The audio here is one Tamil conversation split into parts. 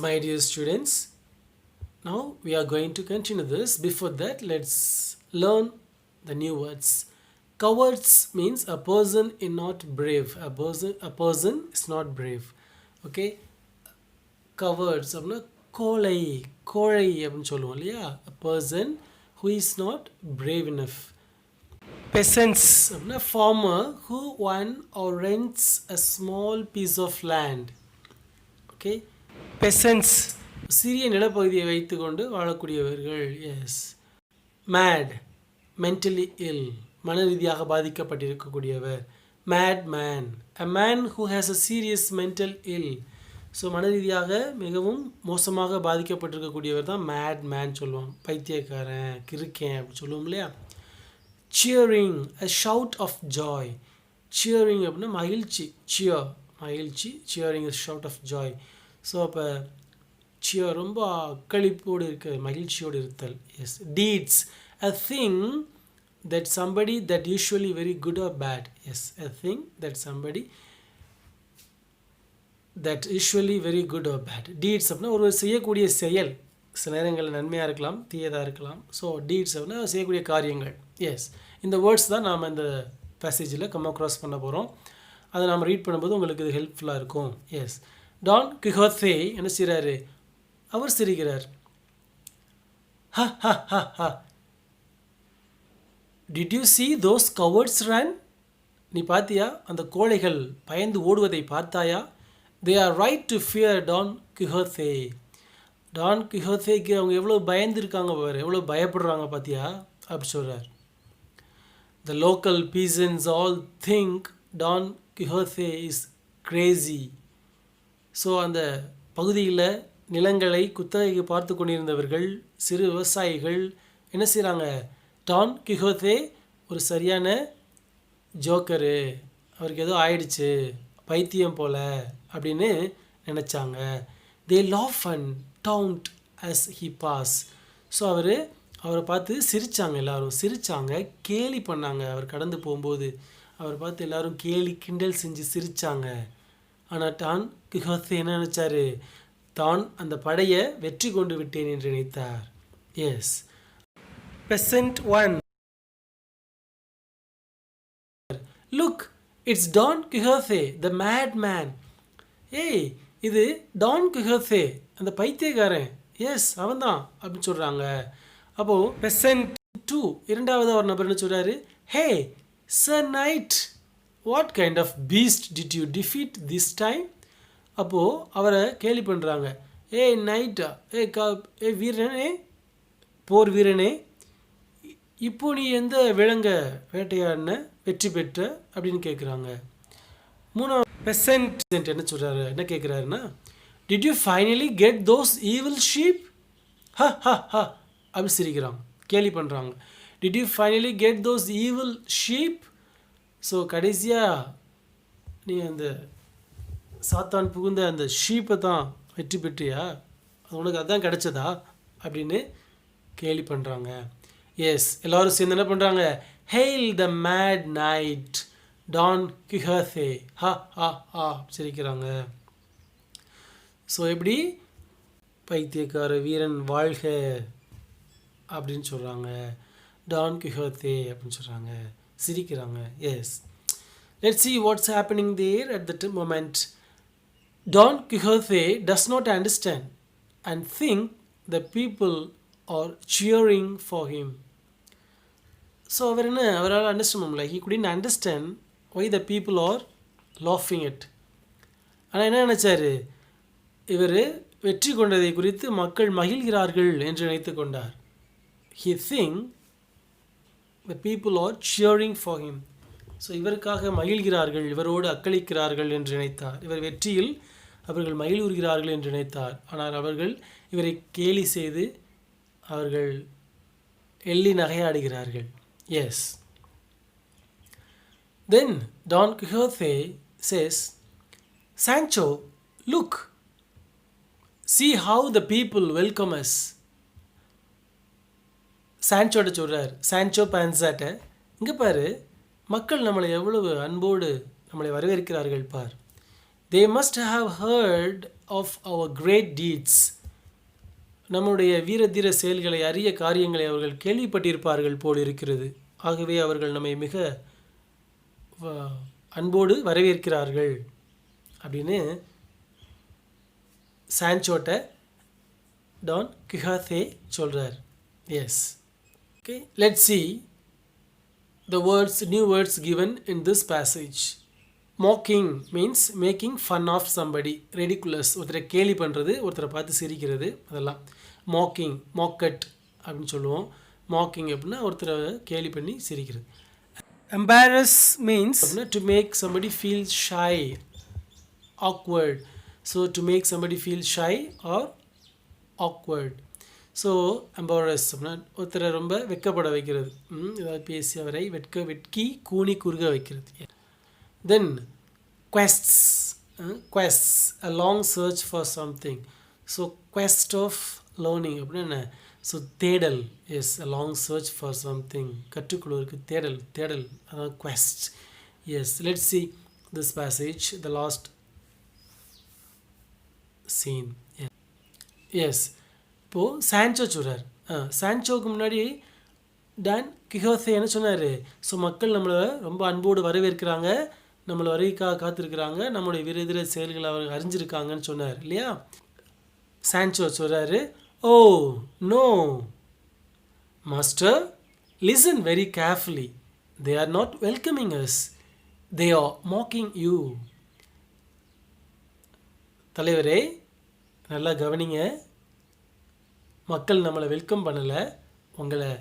my dear students. Now we are going to continue this. Before that, let's learn the new words. Cowards means a person is not brave. A person is not brave. Okay. Cowards அப்படின்னா கோழை அப்படின்னு சொல்லுவோம் இல்லையா. A person who is not brave enough. Peasants அப்படின்னா farmer who own or rents a small piece of land. Okay. Peasants சிறிய நிலப்பகுதியை வைத்துக்கொண்டு வாழக்கூடியவர்கள். எஸ். மேட் மென்டலி இல் மன ரீதியாக பாதிக்கப்பட்டிருக்கக்கூடியவர். Mad man a man who has a serious mental ill. So மன ரீதியாக மிகவும் மோசமாக பாதிக்கப்பட்டிருக்கக்கூடியவர் தான் மேட் மேன் சொல்லுவோம். பைத்தியக்காரன் கிறுக்கேன் அப்படின்னு சொல்லுவோம் இல்லையா. Cheering a shout of joy. Cheering அப்படின்னா மகிழ்ச்சி. மகிழ்ச்சி. Cheering a shout of joy. So அப்போ சியர் ரொம்ப அக்களிப்போடு இருக்க மகிழ்ச்சியோடு இருத்தல். Yes. Deeds a thing that somebody that usually very good or bad. Yes, a thing that somebody that usually very good or bad. Deeds அப்படின்னா ஒரு செய்யக்கூடிய செயல். சில நேரங்களில் நன்மையாக இருக்கலாம், தீயதாக இருக்கலாம். ஸோ டீட்ஸ் அப்படின்னா செய்யக்கூடிய காரியங்கள். எஸ். இந்த வேர்ட்ஸ் தான் நாம் இந்த பேசேஜில் கம் அக்ராஸ் பண்ண போகிறோம். அதை நாம் ரீட் பண்ணும்போது உங்களுக்கு இது ஹெல்ப்ஃபுல்லாக இருக்கும். எஸ். டான் கிஹோத்தே என்ன செய்கிறாரு? அவர் சிரிக்கிறார். ஹ ஹ ஹ ஹ. Did you see those cowards run? நீ பார்த்தியா அந்த கோழைகள் பயந்து ஓடுவதை பார்த்தாயா? They are right to fear Don Quixote. Don கிஹோத்தேக்கு அவங்க எவ்வளோ பயந்துருக்காங்க பாரு, எவ்வளோ பயப்படுறாங்க பார்த்தியா அப்படி சொல்கிறார். The local peasants all think Don Quixote is crazy. So அந்த பகுதியில் நிலங்களை குத்தகைக்கு பார்த்து கொண்டிருந்தவர்கள், சிறு விவசாயிகள் என்ன செய்கிறாங்க? டான் கிஹோத்தே ஒரு சரியான ஜோக்கரு, அவருக்கு ஏதோ ஆயிடுச்சு, பைத்தியம் போல் அப்படின்னு நினச்சாங்க. They laugh and taunt as he pass. So அவரை பார்த்து சிரித்தாங்க. எல்லோரும் சிரித்தாங்க, கேலி பண்ணாங்க. அவர் கடந்து போகும்போது அவரை பார்த்து எல்லோரும் கேலி கிண்டல் செஞ்சு சிரித்தாங்க. ஆனால் டான் கிஹோத்தே என்ன நினச்சார்? தான் அந்த படையை வெற்றி கொண்டு விட்டேன் என்று நினைத்தார். S. Peasant 1. Look, it's Don Quixote, the madman. ஏய், இது டான் கிஹோத்தே, அந்த பைத்தியக்காரன். எஸ், அவன்தான் அப்படின்னு சொல்கிறாங்க. அப்போது பெசன்ட் 2 இரண்டாவது ஒரு நபர் என்ன சொல்கிறாரு? Hey sir knight, what kind of beast did you defeat this time? அப்போது அவரை கேலி பண்ணுறாங்க. ஏய் நைட்டா, ஏ வீரனே, போர் வீரனே, இப்போ நீ எந்த விலங்க வேட்டையாடின வெற்றி பெற்ற அப்படின்னு கேட்குறாங்க. மூணாவது பெசன்ட் என்ன சொல்கிறாரு, என்ன கேட்குறாருன்னா, did you finally get those evil sheep? Ha ha ha அப்படி சிரிக்கிறாங்க, கேலி பண்ணுறாங்க. Did you finally get those evil sheep? So கடைசியாக நீ அந்த சாத்தான் புகுந்த அந்த ஷீப்பை தான் வெற்றி பெற்றியா? அது உனக்கு அதுதான் கிடச்சதா அப்படின்னு கேலி பண்ணுறாங்க. எஸ். எல்லோரும் சேர்ந்து என்ன பண்ணுறாங்க? ஹெயில் த மேட் நைட் டான் கிஹோத்தே, ஹா ஹா ஹா சிரிக்கிறாங்க. ஸோ எப்படி பைத்தியக்கார வீரன் வாழ்க அப்படின்னு சொல்கிறாங்க. டான் கிஹோத்தே அப்படின்னு சொல்கிறாங்க, சிரிக்கிறாங்க. Yes. Let's see what's happening there at that moment. Don Quixote does not understand and think the people are cheering for him. So அவரால் அண்டர்ஸ்டாண்ட் பண்ணல. He couldn't understand why the people are laughing at. ஆனால் என்ன நினச்சார்? இவர் வெற்றி கொண்டதை குறித்து மக்கள் மகிழ்கிறார்கள் என்று நினைத்து கொண்டார். He think the people are cheering for him. So இவருக்காக மகிழ்கிறார்கள், இவரோடு அக்களிக்கிறார்கள் என்று நினைத்தார். இவர் வெற்றியில் அவர்கள் மகிழ்வுறுகிறார்கள் என்று நினைத்தார். ஆனால் அவர்கள் இவரை கேலி செய்து அவர்கள் எள்ளி நகையாடுகிறார்கள். S. Then Don Quixote says, Sancho, look, see how the people welcome us. சான்சோட சொல்கிறார், சான்சோ பான்சாட்ட, இங்கே பாரு மக்கள் நம்மளை எவ்வளவு அன்போடு நம்மளை வரவேற்கிறார்கள் பார். they must have heard of our great deeds. நம்முடைய வீரதீர செயல்களை, அரிய காரியங்களை அவர்கள் கேள்விப்பட்டிருப்பார்கள் போல் இருக்கிறது. ஆகவே அவர்கள் நம்மை மிக அன்போடு வரவேற்கிறார்கள் அப்படின்னு சான்சோட்ட டான் கிஹாத்தே சொல்கிறார். Yes, okay, let's see the words, new words given in this passage. Mocking means making fun of somebody, ridiculous, ஒருத்தரை கேலி பண்ணுறது, ஒருத்தரை பார்த்து சிரிக்கிறது, அதெல்லாம் mocking, mocked அப்படின்னு சொல்லுவோம். mocking அப்படின்னா ஒருத்தரை கேலி பண்ணி சிரிக்கிறது. embarrass means to make somebody feel shy, awkward. So to make somebody feel shy or awkward. So embarrass அப்படின்னா ஒருத்தரை ரொம்ப வெட்கப்பட வைக்கிறது, ஏதாவது பேசி அவரை வெட்கி கூனி குறுக வைக்கிறது. Then quests, a long search for something. So quest of learning அப்படின்னா என்ன? ஸோ தேடல். Yes, a long search for something. கற்றுக்கொள்வதற்கு தேடல் அதான் quest. Yes, let's see this passage, the last scene. Yes, இப்போது சான்சோ சொல்கிறார். சான்சோவுக்கு முன்னாடி டான் கிஹோத்தே என்ன சொன்னார்? ஸோ மக்கள் நம்மளை ரொம்ப அன்போடு வரவேற்கிறாங்க, நம்மளை வரைக்காக காத்திருக்கிறாங்க, நம்மளுடைய விருதிர செயல்களை அவர் அறிஞ்சிருக்காங்கன்னு சொன்னார் இல்லையா? சான்சோ சொல்கிறாரு, oh no master, listen very carefully, they are not welcoming us, they are mocking you. தலைவரே நல்லா கவனிங்க, மக்கள் நம்மளை வெல்கம் பண்ணலை, உங்களை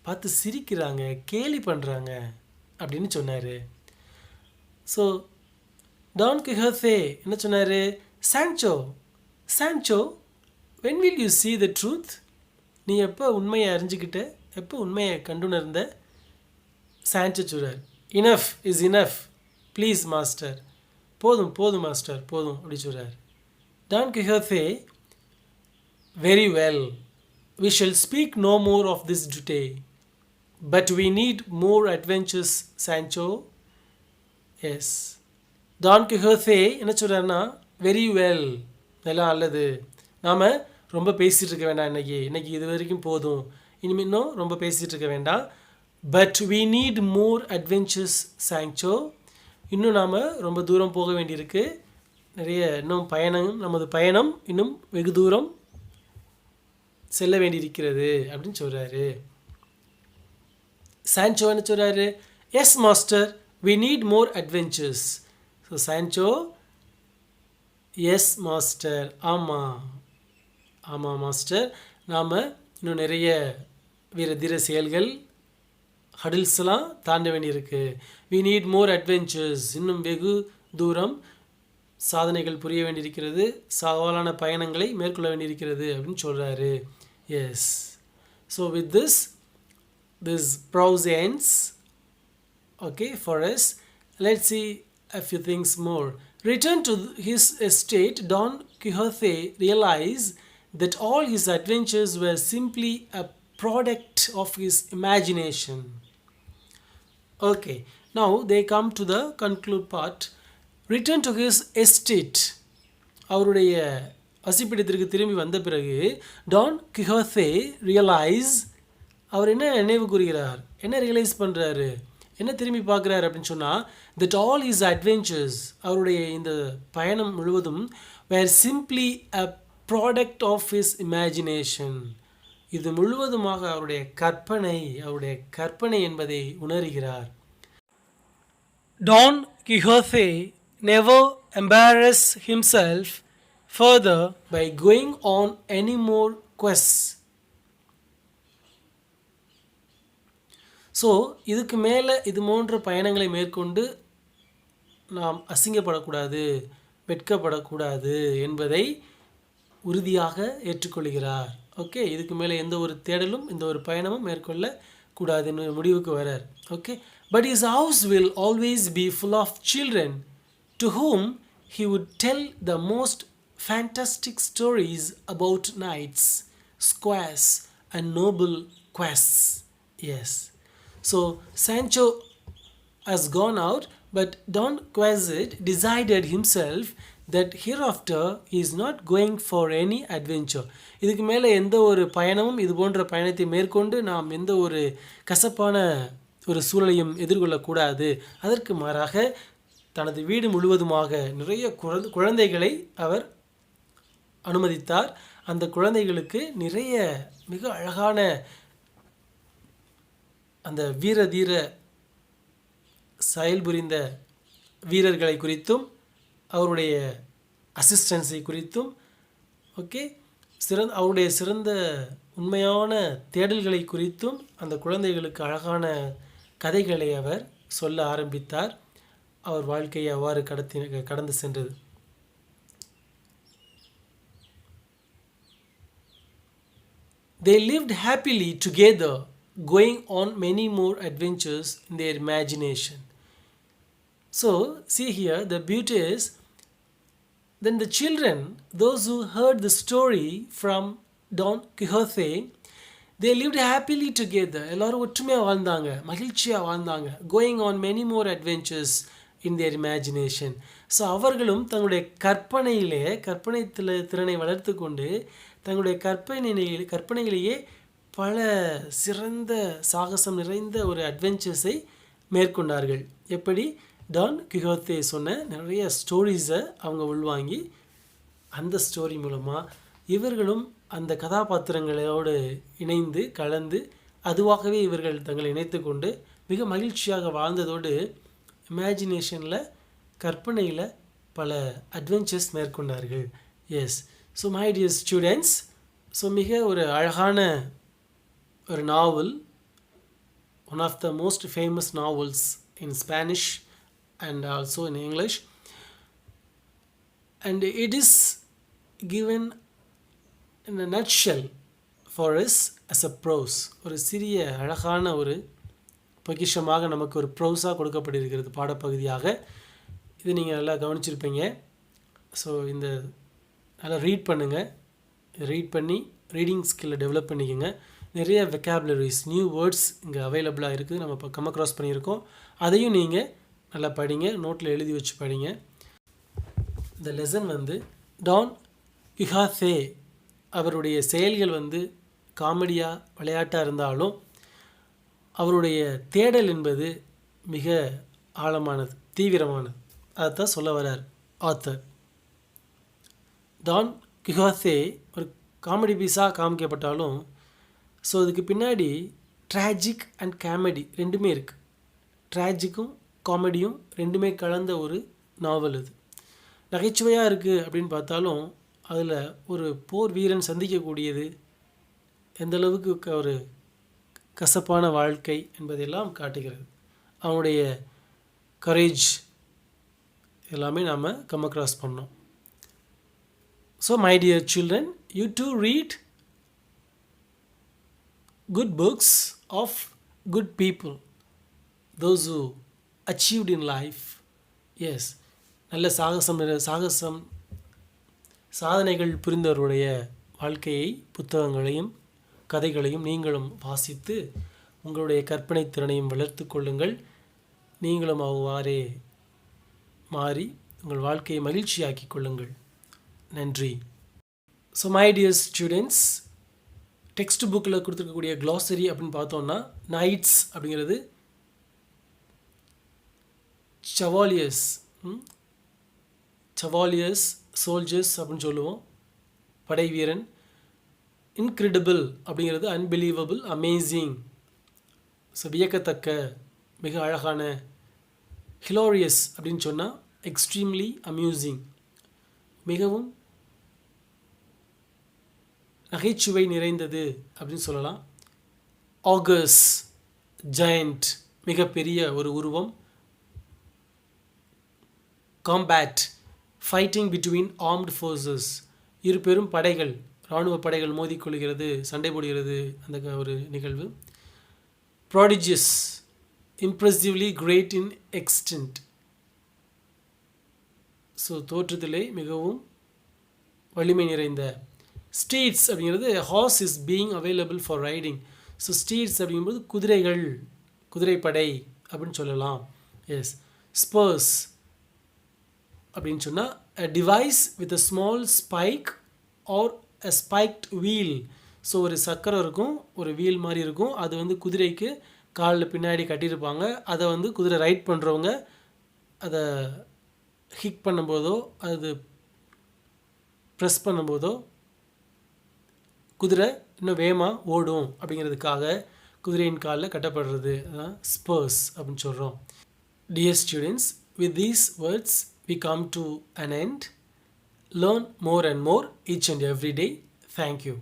பார்த்து சிரிக்கிறாங்க, கேலி பண்ணுறாங்க அப்படின்னு சொன்னார். ஸோ டான் கிஹோத்தே என்ன சொன்னார்? Sancho when will you see the truth? நீ எப்போ உண்மையை அறிஞ்சிக்கிட்ட, எப்போ உண்மையை கண்டுணர்ந்த? சான்சோ சொல்கிறார், enough is enough, please master, போதும் மாஸ்டர், போதும் அப்படி சொல்கிறார். Don Quixote, very well, we shall speak no more of this today, but we need more adventures, Sancho. Yes, Don Quixote என்ன சொல்கிறாருன்னா, வெரி வெல், நல்லா அல்லது, நாம் ரொம்ப பேசிகிட்டு இருக்க வேண்டாம், இன்னைக்கு இது வரைக்கும் போதும், இனிமேல் இன்னும் ரொம்ப பேசிகிட்டு இருக்க வேண்டாம். But we need more adventures, Sancho. இன்னும் நாம் ரொம்ப தூரம் போக வேண்டியிருக்கு, நிறைய இன்னும் நமது பயணம் இன்னும் வெகு தூரம் செல்ல வேண்டியிருக்கிறது அப்படின்னு சொல்கிறாரு. சான்சோ என்ன சொல்கிறாரு? Yes master, we need more adventures. So Sancho, yes master, ஆமாம் மாஸ்டர், நாம் இன்னும் நிறைய வீரதீர செயல்கள், ஹடில்ஸ்லாம் தாண்ட வேண்டியிருக்கு. வி நீட் மோர் அட்வென்ச்சர்ஸ், இன்னும் வெகு தூரம் சாதனைகள் புரிய வேண்டியிருக்கிறது, சவாலான பயணங்களை மேற்கொள்ள வேண்டியிருக்கிறது அப்படின்னு சொல்கிறாரு. Yes, so with this prose ends. Okay, for us, let's see a few things more. Return to his estate, Don Quixote realized that all his adventures were simply a product of his imagination. Okay, now they come to the conclude part. Return to his estate. அவருடைய வசிப்பிடத்திற்கு திரும்பி வந்த பிறகு டான் கிஹோத்தே அவர் என்ன நினைவு கூறுகிறார், என்ன ரியலைஸ் பண்ணுறாரு, என்ன திரும்பி பார்க்குறாரு அப்படின்னு சொன்னால், தட் ஆல் ஹிஸ் அட்வென்ச்சர்ஸ், அவருடைய இந்த பயணம் முழுவதும் were simply a product of his imagination. இது முழுவதுமாக அவருடைய கற்பனை என்பதை உணர்கிறார். Don Quixote never embarrass himself further by going on any more quests. So இதுக்கு மேலே இது போன்ற பயணங்களை மேற்கொண்டு நாம் அசிங்கப்படக்கூடாது, வெட்கப்படக்கூடாது என்பதை உறுதியாக ஏற்றுக்கொள்கிறார். ஓகே, இதுக்கு மேலே எந்த ஒரு தேடலும் எந்த ஒரு பயணமும் மேற்கொள்ளக்கூடாது என்ற முடிவுக்கு வரார். Okay, but his house will always be full of children to whom he would tell the most fantastic stories about knights, squares, and noble quests. Yes. So Sancho has gone out, but Don Quixote decided himself that hereafter he is not going for any adventure. இதுக்கு மேலே எந்த ஒரு பயணமும் இது போன்ற பயணத்தை மேற்கொண்டு நாம் எந்த ஒரு கசப்பான ஒரு சூழலையும் எதிர்கொள்ளக்கூடாது. அதற்கு மாறாக தனது வீடு முழுவதுமாக நிறைய குழந்தைகளை அவர் அனுமதித்தார். அந்த குழந்தைகளுக்கு நிறைய மிக அழகான அந்த வீர தீர செயல்புரிந்த வீரர்களை குறித்தும் அவருடைய அசிஸ்டன்ஸை குறித்தும் அவருடைய சிறந்த உண்மையான தேடல்களை குறித்தும் அந்த குழந்தைகளுக்கு அழகான கதைகளை அவர் சொல்ல ஆரம்பித்தார். அவர் வாழ்க்கையை அவ்வாறு கடந்து சென்றது. They lived happily together, going on many more adventures in their imagination. So, see here, the beauty is, then the children, those who heard the story from Don Quixote, they lived happily together. எல்லாரும் ஒற்றுமையாக வாழ்ந்தாங்க, மகிழ்ச்சியாக வாழ்ந்தாங்க. Going on many more adventures in their imagination. So அவர்களும் தங்களுடைய கற்பனை திறனை வளர்த்து கொண்டு தங்களுடைய கற்பனையிலேயே பல சிறந்த சாகசம் நிறைந்த ஒரு அட்வென்ச்சர்ஸை மேற்கொண்டார்கள். எப்படி? டான் கிஹோத்தே சொன்ன நிறைய ஸ்டோரிஸை அவங்க உள்வாங்கி அந்த ஸ்டோரி மூலமாக இவர்களும் அந்த கதாபாத்திரங்களோடு இணைந்து கலந்து அதுவாகவே இவர்கள் தங்களை இணைத்து கொண்டு மிக மகிழ்ச்சியாக வாழ்ந்ததோடு இமேஜினேஷனில் கற்பனையில் பல அட்வென்ச்சர்ஸ் மேற்கொண்டார்கள். Yes. So my dear students, so மிக ஒரு அழகான ஒரு novel, one of the most famous novels in Spanish and also in English, and it is given in a nutshell for us as a prose. ஒரு சிறிய அழகான ஒரு பொக்கிஷமாக நமக்கு ஒரு ப்ரோஸாக கொடுக்கப்பட்டிருக்கிறது பாடப்பகுதியாக. இது நீங்கள் நல்லா கவனிச்சிருப்பீங்க. ஸோ இந்த நல்லா ரீட் பண்ணுங்கள். ரீட் பண்ணி ரீடிங் ஸ்கில்லை டெவலப் பண்ணிக்கோங்க. நிறைய வெக்காபுலரிஸ், நியூ வேர்ட்ஸ் இங்கே அவைலபிளாக இருக்குது. நம்ம இப்போ கம் அக்ராஸ் பண்ணியிருக்கோம். அதையும் நீங்கள் நல்லா படிங்க, நோட்டில் எழுதி வச்சு படிங்க. இந்த லெசன் டான் கிஹாத்தே அவருடைய செயல்கள் காமெடியாக விளையாட்டாக இருந்தாலும் அவருடைய தேடல் என்பது மிக ஆழமானது, தீவிரமானது. அதைத்தான் சொல்ல வரார் ஆத்தர். டான் கிஹாத்தே ஒரு காமெடி பீஸாக காமிக்கப்பட்டாலும் ஸோ அதுக்கு பின்னாடி ட்ராஜிக் அண்ட் காமெடி ரெண்டுமே இருக்குது. ட்ராஜிக்கும் காமெடியும் ரெண்டுமே கலந்த ஒரு நாவல். அது நகைச்சுவையாக இருக்குது அப்படின்னு பார்த்தாலும் அதில் ஒரு போர் வீரன் சந்திக்கக்கூடியது எந்தளவுக்கு ஒரு கசப்பான வாழ்க்கை என்பதையெல்லாம் காட்டுகிறது. அவனுடைய கரேஜ் எல்லாமே நாம் கம் அக்ராஸ் பண்ணோம். So my dear children, you to read good books of good people, those who achieved in life. எஸ், நல்ல சாதனைகள் புரிந்தவருடைய வாழ்க்கையை, புத்தகங்களையும் கதைகளையும் நீங்களும் வாசித்து உங்களுடைய கற்பனை திறனையும் வளர்த்து கொள்ளுங்கள். நீங்களும் அவ்வாறே மாறி உங்கள் வாழ்க்கையை மகிழ்ச்சியாக்கி கொள்ளுங்கள். நன்றி. So my dear students, text புக்கில் கொடுத்துருக்கக்கூடிய க்ளாசரி அப்படின்னு பார்த்தோன்னா நைட்ஸ் அப்படிங்கிறது சவாலியர்ஸ் சோல்ஜர்ஸ் அப்படின்னு சொல்லுவோம், படை வீரன். இன்க்ரெடிபிள் அப்படிங்கிறது அன்பிலீவபிள், அமேசிங், ஸோ வியக்கத்தக்க, மிக அழகான. ஹிலோரியஸ் அப்படின்னு சொன்னால் எக்ஸ்ட்ரீம்லி அம்யூசிங், மிகவும் நகைச்சுவை நிறைந்தது அப்படின்னு சொல்லலாம். ஆகஸ், ஜெயண்ட், மிகப்பெரிய ஒரு உருவம். Combat, fighting between armed forces, இரு பெரும் படைகள், இராணுவ படைகள் மோதிக்கொள்கிறது, சண்டை போடுகிறது, அந்த ஒரு நிகழ்வு. Prodigious, impressively great in extent, so தோற்றத்திலே மிகவும் வலிமை நிறைந்த. ஸ்டீட்ஸ் அப்படிங்கிறது horse is being available for riding. So steeds அப்படிங்கும்போது குதிரைகள், குதிரைப்படை அப்படின்னு சொல்லலாம். எஸ். ஸ்பர்ஸ் அப்படின்னு சொன்னால் a device with a small spike or a spiked wheel. So ஒரு சக்கரம் இருக்கும், ஒரு வீல் மாதிரி இருக்கும், அது வந்து குதிரைக்கு காலில் பின்னாடி கட்டியிருப்பாங்க. அதை வந்து குதிரை ரைட் பண்ணுறவங்க அதை ஹிக் பண்ணும்போதோ அது ப்ரெஸ் பண்ணும்போதோ குதிரை இன்னும் வேகமாக ஓடும் அப்படிங்கிறதுக்காக குதிரையின் காலில் கட்டப்படுறது அதான் ஸ்பர்ஸ் அப்படின்னு சொல்கிறோம். Dear students, with these words we come to an end. Learn more and more each and every day. Thank you.